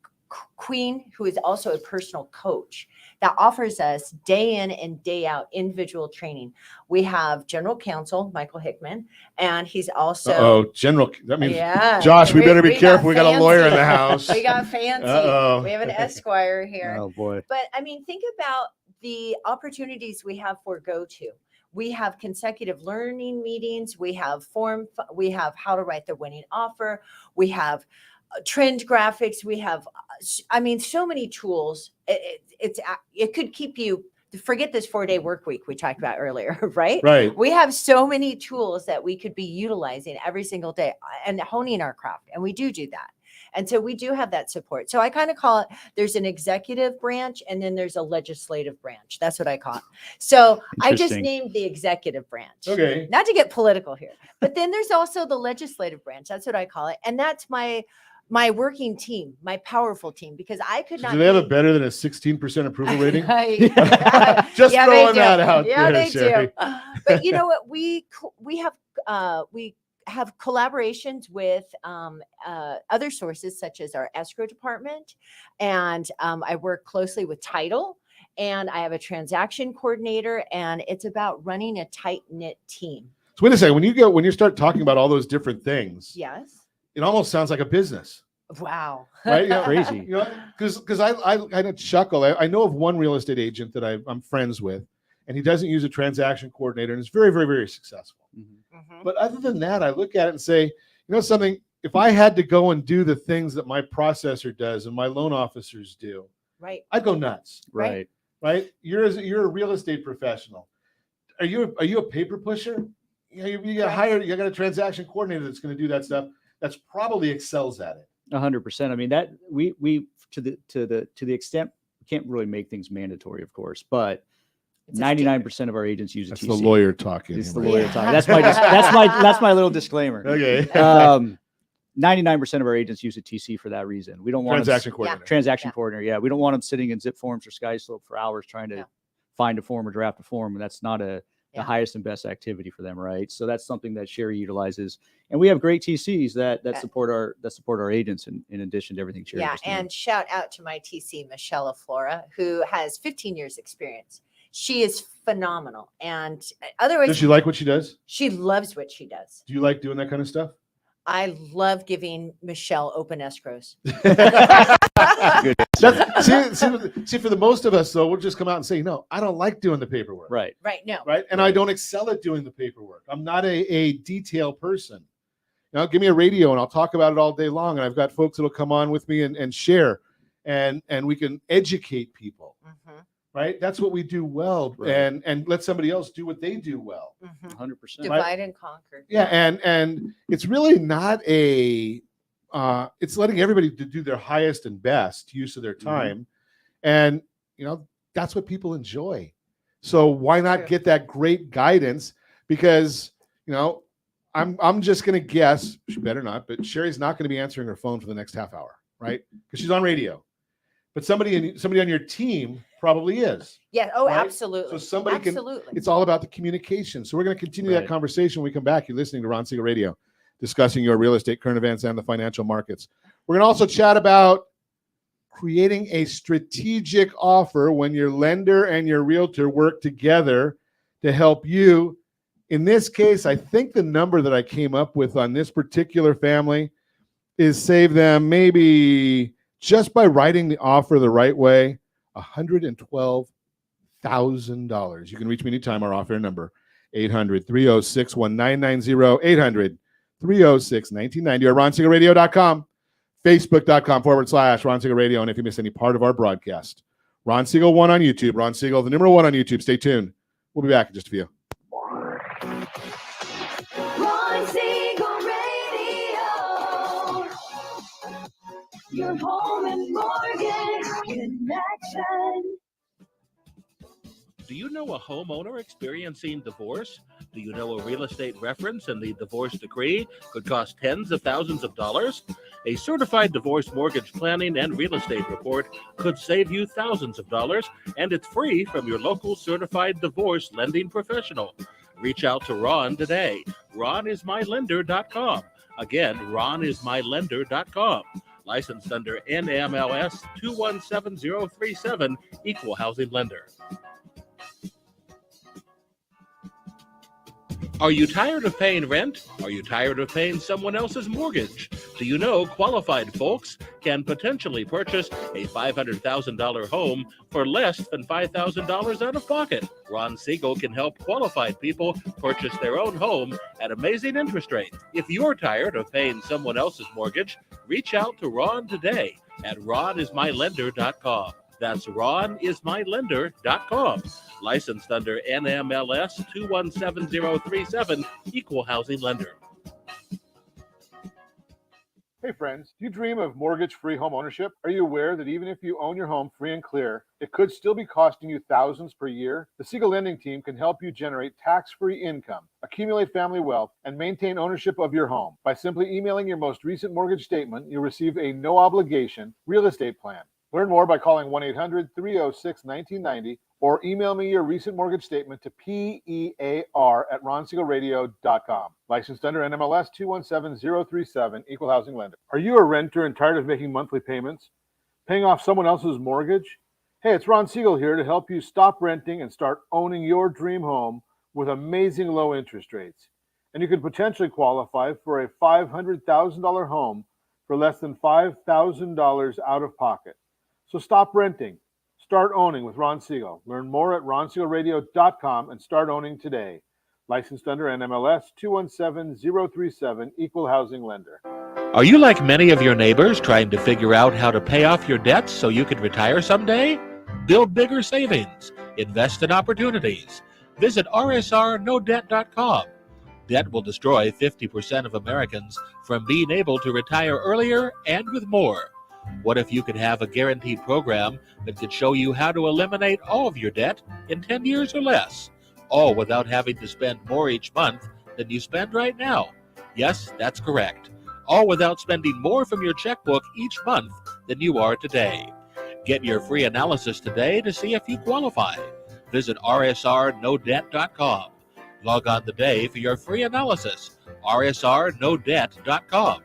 queen, who is also a personal coach that offers us day in and day out individual training. We have general counsel, Michael Hickman, and he's also general. That means, yeah, Josh, we better be careful. We got a lawyer in the house. We got fancy. Uh-oh. We have an Esquire here. Oh boy. But I mean, think about the opportunities we have for go-to. We have consecutive learning meetings. We have how to write the winning offer. We have trend graphics. We have, so many tools. It could keep you, forget this 4-day work week we talked about earlier, right? Right. We have so many tools that we could be utilizing every single day and honing our craft. And we do that. And so we do have that support. So I kind of call it, there's an executive branch and then there's a legislative branch. That's what I call it. So I just named the executive branch. Okay. Not to get political here, but then there's also the legislative branch. That's what I call it. And that's my working team, my powerful team, because I could not. Do they have it better than a 16% approval rating? Just throwing that out there, they Sherri. do. But you know what? We have collaborations with other sources such as our escrow department, and I work closely with title, and I have a transaction coordinator, and it's about running a tight knit team. So wait a second. When you start talking about all those different things, Yes. it almost sounds like a business. Wow. Right? Crazy. Because I kind of chuckle. I know of one real estate agent that I'm friends with, and he doesn't use a transaction coordinator, and is very, very, very successful. But other than that, I look at it and say, something, if I had to go and do the things that my processor does and my loan officers do, right, I go nuts. Right. Right. You're a real estate professional. Are you a paper pusher? You got hired. You got a transaction coordinator that's going to do that stuff. That's probably excels at it. 100%. I mean, that we to the extent we can't really make things mandatory, of course, but 99% of our agents use a TC. That's the lawyer talking. It's the lawyer talking. That's my little disclaimer. Okay. 99% of our agents use a TC for that reason. We don't want transaction coordinator. Transaction coordinator. Yeah, we don't want them sitting in zip forms or SkySlope for hours trying to find a form or draft a form, and that's not the highest and best activity for them, right? So that's something that Sherri utilizes, and we have great TCs that support our agents in addition to everything Sherri was doing. And shout out to my TC Michelle Flora, who has 15 years experience. She is phenomenal, and otherwise, does she like what she does? She loves what she does. Do you like doing that kind of stuff? I love giving Michelle open escrows. See, for the most of us, though, we'll just come out and say, no, I don't like doing the paperwork. Right. Right. No. Right. And I don't excel at doing the paperwork. I'm not a detail person. Now, give me a radio and I'll talk about it all day long. And I've got folks that'll come on with me and share, and we can educate people. Mm-hmm. Right. That's what we do well. Right. And let somebody else do what they do well. 100%. Divide and conquer. Yeah. And it's really not it's letting everybody to do their highest and best use of their time. And, that's what people enjoy. So why not get that great guidance? Because, I'm just going to guess, she better not, but Sherri's not going to be answering her phone for the next half hour, right? Because she's on radio. But somebody on your team probably is. Yeah. Oh, right? absolutely. So somebody absolutely. It's all about the communication. So we're going to continue that conversation when we come back. You're listening to Ron Siegel Radio, discussing your real estate, current events, and the financial markets. We're going to also chat about creating a strategic offer when your lender and your realtor work together to help you. In this case, I think the number that I came up with on this particular family is save them maybe just by writing the offer the right way, $112,000. You can reach me anytime. Our offer number, 800-306-1990, 800-306-1990, or RonSiegelRadio.com, Facebook.com/Ron Siegel Radio. And if you miss any part of our broadcast, Ron Siegel 1 on YouTube, Ron Siegel, the number 1 on YouTube. Stay tuned. We'll be back in just a few. Ron Siegel Radio. Your home and mortgage connection. Do you know a homeowner experiencing divorce? Do you know a real estate reference and the divorce decree could cost tens of thousands of dollars? A certified divorce mortgage planning and real estate report could save you thousands of dollars, and it's free from your local certified divorce lending professional. Reach out to Ron today. RonIsMyLender.com. Again, RonIsMyLender.com. Licensed under NMLS 217037, Equal Housing Lender. Are you tired of paying rent? Are you tired of paying someone else's mortgage? Do you know qualified folks can potentially purchase a $500,000 home for less than $5,000 out of pocket? Ron Siegel can help qualified people purchase their own home at amazing interest rates. If you're tired of paying someone else's mortgage, reach out to Ron today at RonIsMyLender.com. That's RonIsMyLender.com. Licensed under NMLS 217037, Equal Housing Lender. Hey friends, do you dream of mortgage-free home ownership? Are you aware that even if you own your home free and clear, it could still be costing you thousands per year? The Siegel Lending Team can help you generate tax-free income, accumulate family wealth, and maintain ownership of your home. By simply emailing your most recent mortgage statement, you'll receive a no-obligation real estate plan. Learn more by calling 1-800-306-1990 or email me your recent mortgage statement to PEAR@RonSiegelRadio.com. Licensed under NMLS 217037, Equal Housing Lender. Are you a renter and tired of making monthly payments? Paying off someone else's mortgage? Hey, it's Ron Siegel here to help you stop renting and start owning your dream home with amazing low interest rates. And you could potentially qualify for a $500,000 home for less than $5,000 out of pocket. So stop renting. Start owning with Ron Siegel. Learn more at RonSiegelRadio.com and start owning today. Licensed under NMLS 217037, Equal Housing Lender. Are you like many of your neighbors trying to figure out how to pay off your debts so you can retire someday? Build bigger savings. Invest in opportunities. Visit RSRNoDebt.com. Debt will destroy 50% of Americans from being able to retire earlier and with more. What if you could have a guaranteed program that could show you how to eliminate all of your debt in 10 years or less, all without having to spend more each month than you spend right now? Yes, that's correct. All without spending more from your checkbook each month than you are today. Get your free analysis today to see if you qualify. Visit RSRNoDebt.com. Log on today for your free analysis. RSRNoDebt.com.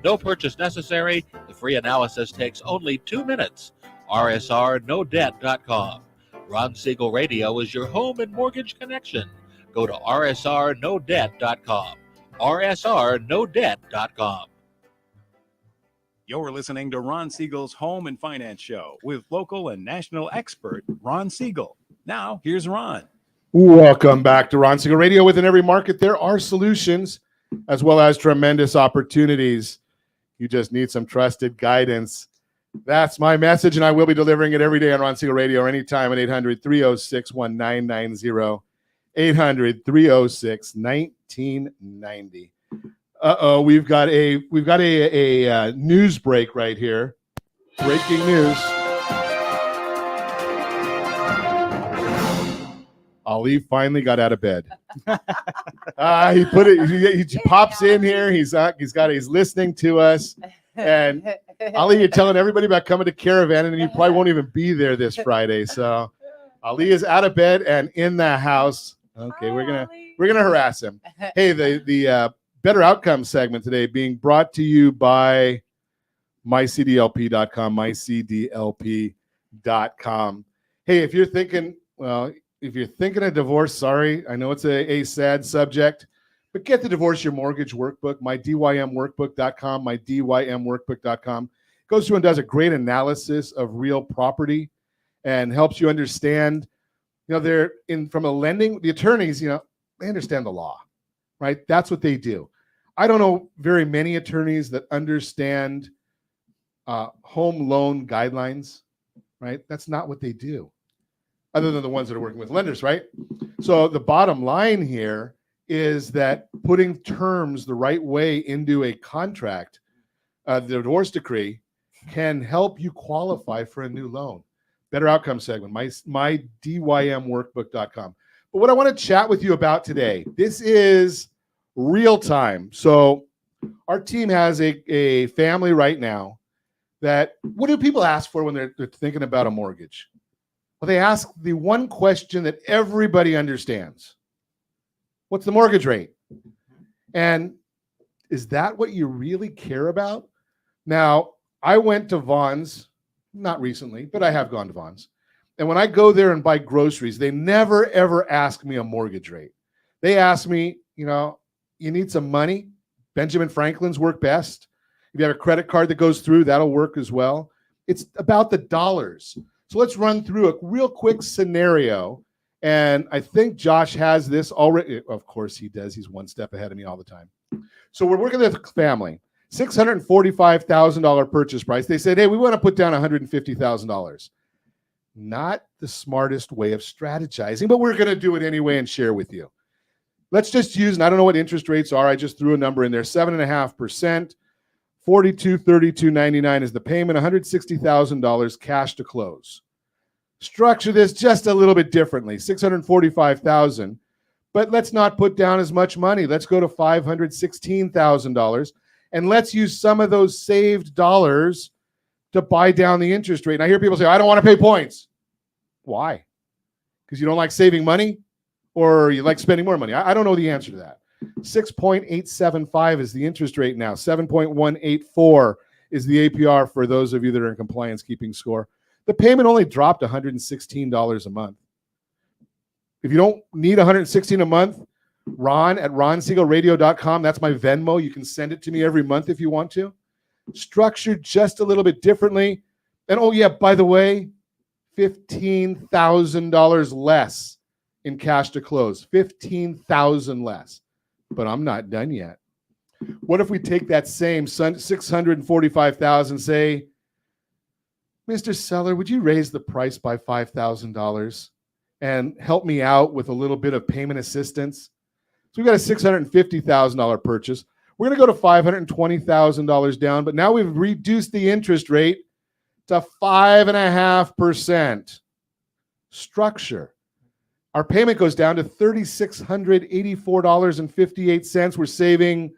No purchase necessary. The free analysis takes only 2 minutes. RSRNoDebt.com. Ron Siegel Radio is your home and mortgage connection. Go to RSRNoDebt.com. rsrnodebt.com. You're listening to Ron Siegel's Home and Finance Show with local and national expert Ron Siegel. Now, here's Ron. Welcome back to Ron Siegel Radio. Within every market, there are solutions as well as tremendous opportunities. You just need some trusted guidance. That's my message, and I will be delivering it every day on Ron Siegel Radio or anytime at 800-306-1990. 800-306-1990. We've got a news break right here. Breaking news. Ali finally got out of bed. He put it. He pops in here. He's listening to us. And Ali, you're telling everybody about coming to Caravan, and you probably won't even be there this Friday. So Ali is out of bed and in the house. Okay, we're gonna harass him. Hey, the Better Outcomes segment today being brought to you by mycdlp.com, mycdlp.com. Hey, if you're thinking of divorce, sorry, I know it's a sad subject, but get the Divorce Your Mortgage Workbook, mydymworkbook.com, mydymworkbook.com. Goes through and does a great analysis of real property and helps you understand, from a lending, the attorneys, they understand the law, right? That's what they do. I don't know very many attorneys that understand home loan guidelines, right? That's not what they do, other than the ones that are working with lenders, right? So the bottom line here is that putting terms the right way into a contract, the divorce decree, can help you qualify for a new loan. Better Outcome segment, mydymworkbook.com. But what I want to chat with you about today, this is real time. So our team has a family right now that, what do people ask for when they're thinking about a mortgage? Well, they ask the one question that everybody understands. What's the mortgage rate? And is that what you really care about? Now, I went to Vaughn's, not recently, but I have gone to Vaughn's. And when I go there and buy groceries, they never, ever ask me a mortgage rate. They ask me, you need some money? Benjamin Franklin's work best. If you have a credit card that goes through, that'll work as well. It's about the dollars. So let's run through a real quick scenario. And I think Josh has this already. Of course he does. He's one step ahead of me all the time. So we're working with a family. $645,000 purchase price. They said, hey, we want to put down $150,000. Not the smartest way of strategizing, but we're going to do it anyway and share with you. Let's just use, and I don't know what interest rates are. I just threw a number in there, 7.5%. $42,32.99 is the payment, $160,000 cash to close. Structure this just a little bit differently, $645,000, but let's not put down as much money. Let's go to $516,000, and let's use some of those saved dollars to buy down the interest rate. And I hear people say, I don't want to pay points. Why? Because you don't like saving money, or you like spending more money? I don't know the answer to that. 6.875 is the interest rate now. 7.184 is the APR for those of you that are in compliance keeping score. The payment only dropped $116 a month. If you don't need $116 a month, Ron at ronsiegelradio.com. That's my Venmo. You can send it to me every month if you want to. Structured just a little bit differently. And oh yeah, by the way, $15,000 less in cash to close. $15,000 less. But I'm not done yet. What if we take that same $645,000, say, Mr. Seller, would you raise the price by $5,000 and help me out with a little bit of payment assistance? So we've got a $650,000 purchase. We're going to go to $520,000 down, but now we've reduced the interest rate to 5.5%. Structure. Our payment goes down to $3,684.58. We're saving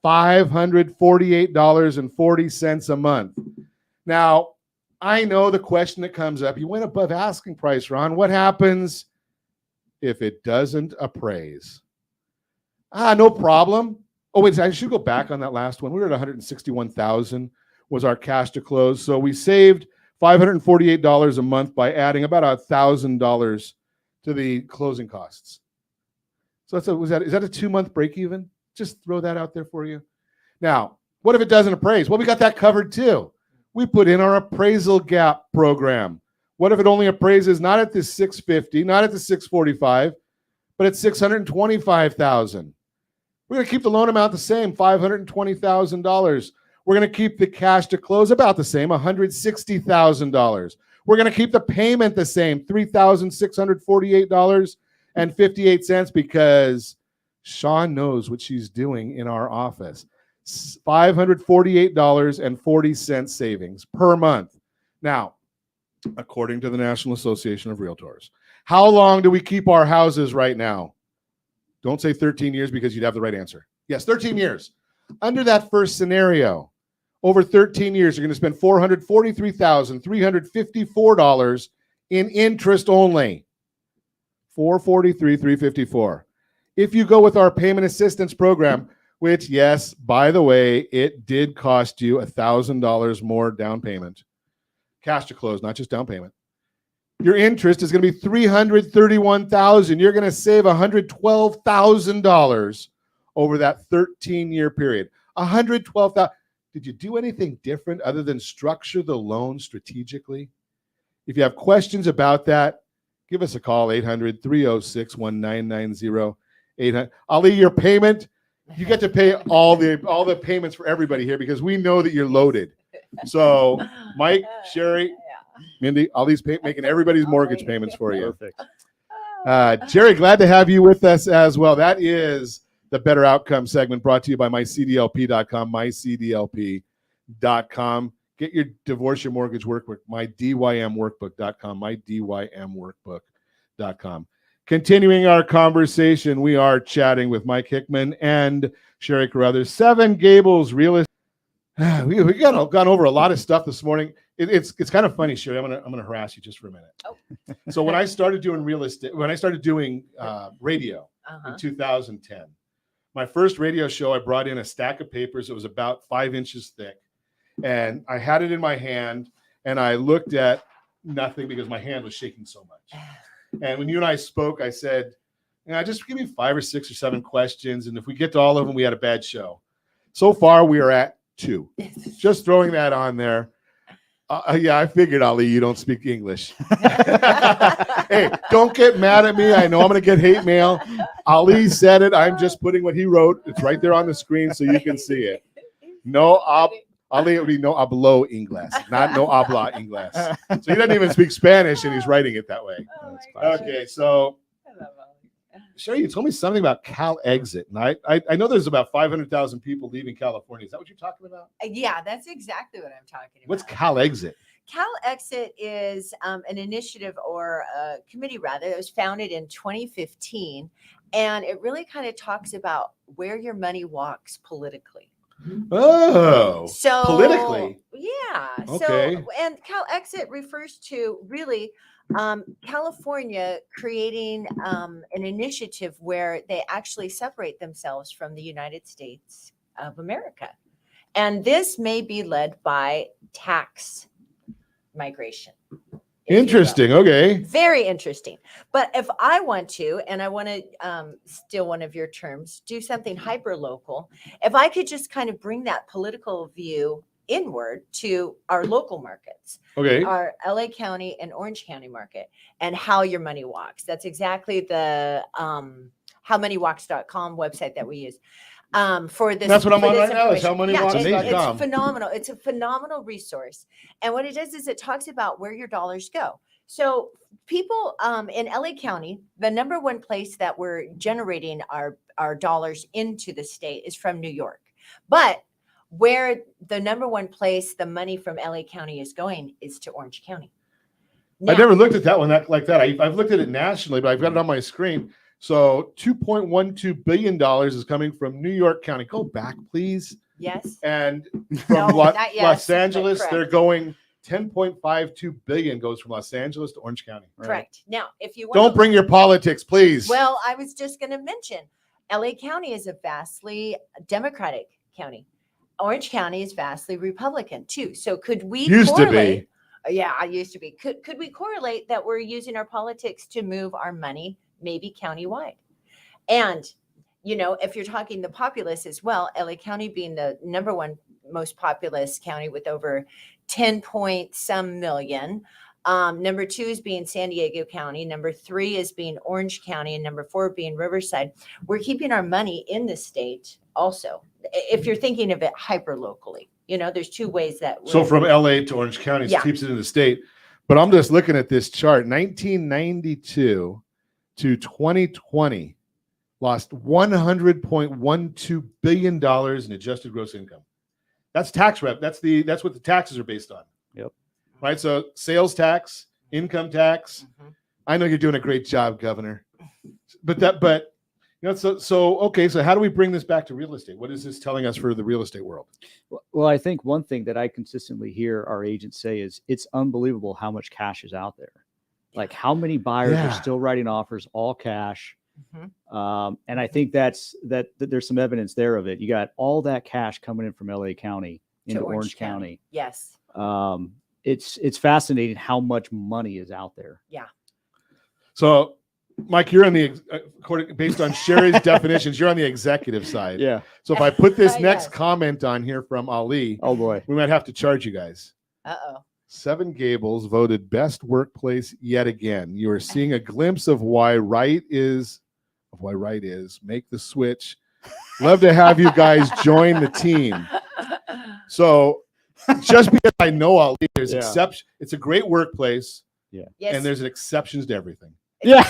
$548.40 a month. Now, I know the question that comes up, you went above asking price, Ron. What happens if it doesn't appraise? No problem. Oh, wait, I should go back on that last one. We were at $161,000 was our cash to close. So we saved $548 a month by adding about $1,000 to the closing costs. So is that a 2-month break even? Just throw that out there for you. Now, what if it doesn't appraise? Well, we got that covered too. We put in our appraisal gap program. What if it only appraises not at the 650, not at the 645, but at 625,000? We're going to keep the loan amount the same, $520,000. We're going to keep the cash to close about the same, $160,000. We're going to keep the payment the same, $3,648.58, because Sean knows what she's doing in our office. $548.40 savings per month. Now, according to the National Association of Realtors, how long do we keep our houses right now? Don't say 13 years because you'd have the right answer. Yes, 13 years. Under that first scenario, over 13 years, you're going to spend $443,354 in interest only. $443,354. If you go with our payment assistance program, which, yes, by the way, it did cost you $1,000 more down payment. Cash to close, not just down payment. Your interest is going to be $331,000. You're going to save $112,000 over that 13-year period. $112,000. Did you do anything different other than structure the loan strategically? If you have questions about that, give us a call, 800-306-1990. 800. Ali, your payment, you get to pay all the payments for everybody here because we know that you're loaded. So, Mike, Sherri, Mindy, Ali's making everybody's mortgage payments for you. Perfect. Jerry, glad to have you with us as well. That is the Better Outcome segment brought to you by mycdlp.com, mycdlp.com. Get your divorce, your mortgage workbook, mydymworkbook.com, mydymworkbook.com. Continuing our conversation, we are chatting with Mike Hickman and Sherri Carruthers, Seven Gables Real Estate. We gone over a lot of stuff this morning. It's kind of funny, Sherri. I'm gonna harass you just for a minute. Oh. So when I started doing real estate, when I started doing radio in 2010, my first radio show, I brought in a stack of papers. It was about 5 inches thick, and I had it in my hand, and I looked at nothing because my hand was shaking so much. And when you and I spoke, I said, just give me 5 or 6 or 7 questions, and if we get to all of them, we had a bad show. So far, we are at 2. Just throwing that on there. Yeah, I figured, Ali, you don't speak English. Hey, don't get mad at me. I know I'm going to get hate mail. Ali said it. I'm just putting what he wrote. It's right there on the screen so you can see it. Ali, it would be no hablo inglés, not no habla inglés. So he doesn't even speak Spanish, and he's writing it that way. Okay, so Sherri, you told me something about Cal Exit, and I know there's about 500,000 people leaving California. Is that what you're talking about? Yeah, that's exactly what I'm talking about. What's Cal Exit? Cal Exit is an initiative or a committee, rather, that was founded in 2015, and it really kind of talks about where your money walks politically. Oh, so politically. Yeah. Okay. So, and Cal Exit refers to really California creating an initiative where they actually separate themselves from the United States of America. And this may be led by tax migration. Interesting. Okay. Very interesting. But if I want to, and I want to steal one of your terms, do something hyper local, if I could just kind of bring that political view inward to our local markets, okay, our LA County and Orange County market, and how your money walks. That's exactly the howmoneywalks.com website that we use. For this, that's what I'm for on this right now. Is it's phenomenal. It's a phenomenal resource, and what it does is it talks about where your dollars go. So people in LA County, the number one place that we're generating our dollars into the state is from New York, but where the number one place the money from LA County is going is to Orange County. I never looked at that one like that. I've looked at it nationally, but I've got it on my screen. So $2.12 billion is coming from New York County. Go back, please. Yes. And from Los Angeles, they're going 10.52 billion goes from Los Angeles to Orange County. Right? Correct. Now, if you don't bring your politics, please. Well, I was just going to mention LA County is a vastly Democratic county. Orange County is vastly Republican too. So could we correlate? Yeah, I used to be. Could we correlate that we're using our politics to move our money maybe countywide? And if you're talking the populace as well, LA County being the number one most populous county with over 10 point some million. Number 2 is being San Diego County. Number 3 is being Orange County. And number 4 being Riverside. We're keeping our money in the state also. If you're thinking of it hyper locally, there's 2 ways that. So from LA to Orange County, it keeps it in the state. But I'm just looking at this chart. 1992 to 2020 lost $100.12 billion in adjusted gross income. That's tax rep. That's what the taxes are based on. Yep. Right. So sales tax, income tax. Mhm. I know you're doing a great job, Governor. So how do we bring this back to real estate? What is this telling us for the real estate world? Well, I think one thing that I consistently hear our agents say is it's unbelievable how much cash is out there. Like how many buyers are still writing offers all cash. Mhm. And I think that there's some evidence there of it. You got all that cash coming in from LA County into Orange County. Yes. It's fascinating how much money is out there. Yeah. So, Mike, you're on based on Sherri's definitions, you're on the executive side. Yeah. So if I put this Yes. next comment on here from Ali, Oh boy. we might have to charge you guys. Uh-oh. Seven Gables voted best workplace yet again. You are seeing a glimpse of why right is. Make the switch. Love to have you guys join the team. So just because I know Ali, there's exception. It's a great workplace. Yeah. Yes. And there's exceptions to everything. Yeah.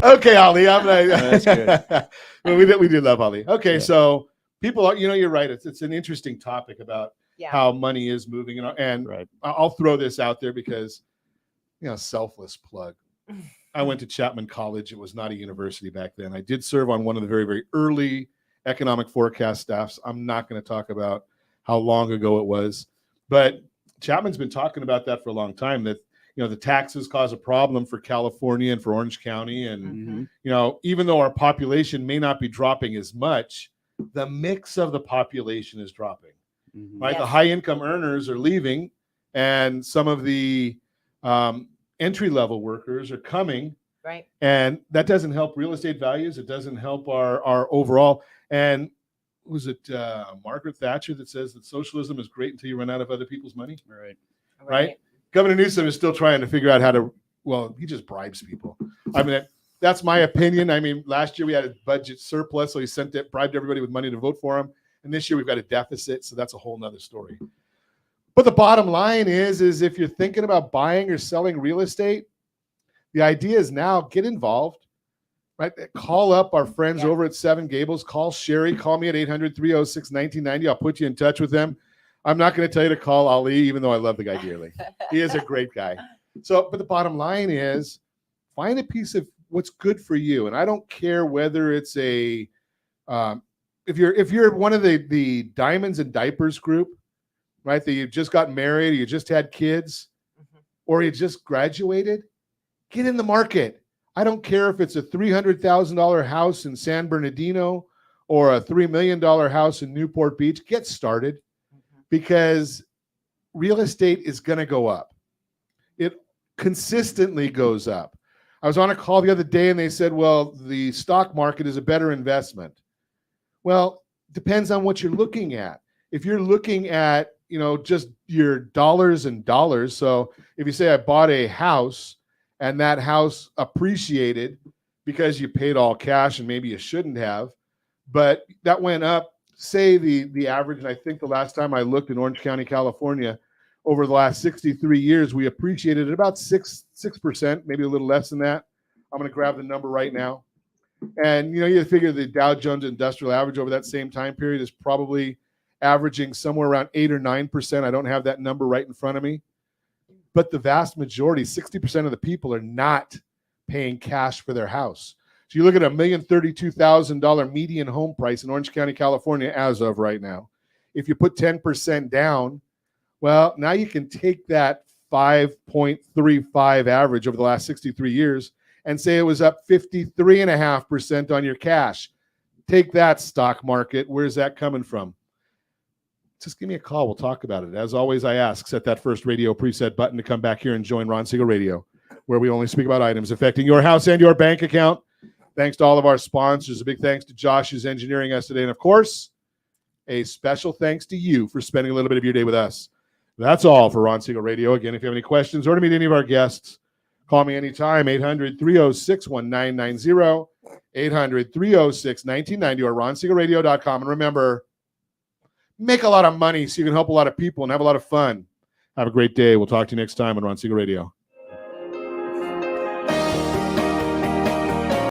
Okay, Ali. I'm like, That's good. Well, we do love Ali. Okay, so people are, you're right. It's an interesting topic about how money is moving, and Right. I'll throw this out there because, selfless plug. I went to Chapman College. It was not a university back then. I did serve on one of the very, very early economic forecast staffs. I'm not going to talk about how long ago it was, but Chapman's been talking about that for a long time, that, the taxes cause a problem for California and for Orange County. And, even though our population may not be dropping as much, the mix of the population is dropping, right? Yes. The high income earners are leaving, and some of the entry-level workers are coming, Right. and that doesn't help real estate values. It doesn't help our overall. And was it Margaret Thatcher that says that socialism is great until you run out of other people's money? Right? Governor Newsom is still trying to figure out how to, he just bribes people. I mean, that's my opinion. I mean, last year we had a budget surplus, so he bribed everybody with money to vote for him. And this year we've got a deficit, so that's a whole nother story. But the bottom line is if you're thinking about buying or selling real estate, the idea is now get involved, right? Call up our friends over at Seven Gables. Call Sherri. Call me at 800-306-1990. I'll put you in touch with them. I'm not going to tell you to call Ali, even though I love the guy dearly. He is a great guy. So, but the bottom line is find a piece of what's good for you. And I don't care whether it's if you're one of the diamonds and diapers group, right? That you just got married, or you just had kids, or you just graduated, get in the market. I don't care if it's a $300,000 house in San Bernardino or a $3 million house in Newport Beach. Get started, because real estate is going to go up. It consistently goes up. I was on a call the other day and they said, well, the stock market is a better investment. Well, depends on what you're looking at. If you're looking at, just your dollars and dollars. So if you say I bought a house and that house appreciated because you paid all cash and maybe you shouldn't have, but that went up, say the average, and I think the last time I looked in Orange County, California, over the last 63 years, we appreciated at about 6%, maybe a little less than that. I'm going to grab the number right now. And, you figure the Dow Jones Industrial Average over that same time period is probably averaging somewhere around 8 or 9%. I don't have that number right in front of me. But the vast majority, 60% of the people, are not paying cash for their house. So you look at $1,032,000 median home price in Orange County, California, as of right now. If you put 10% down, well, now you can take that 5.35 average over the last 63 years and say it was up 53.5% on your cash. Take that, stock market. Where's that coming from? Just give me a call. We'll talk about it. As always, I ask, set that first radio preset button to come back here and join Ron Siegel Radio, where we only speak about items affecting your house and your bank account. Thanks to all of our sponsors. A big thanks to Josh, who's engineering us today. And of course, a special thanks to you for spending a little bit of your day with us. That's all for Ron Siegel Radio. Again, if you have any questions or to meet any of our guests, call me anytime, 800-306-1990, 800-306-1990, or ronsiegelradio.com. And remember, make a lot of money so you can help a lot of people and have a lot of fun. Have a great day. We'll talk to you next time on Ron Siegel Radio.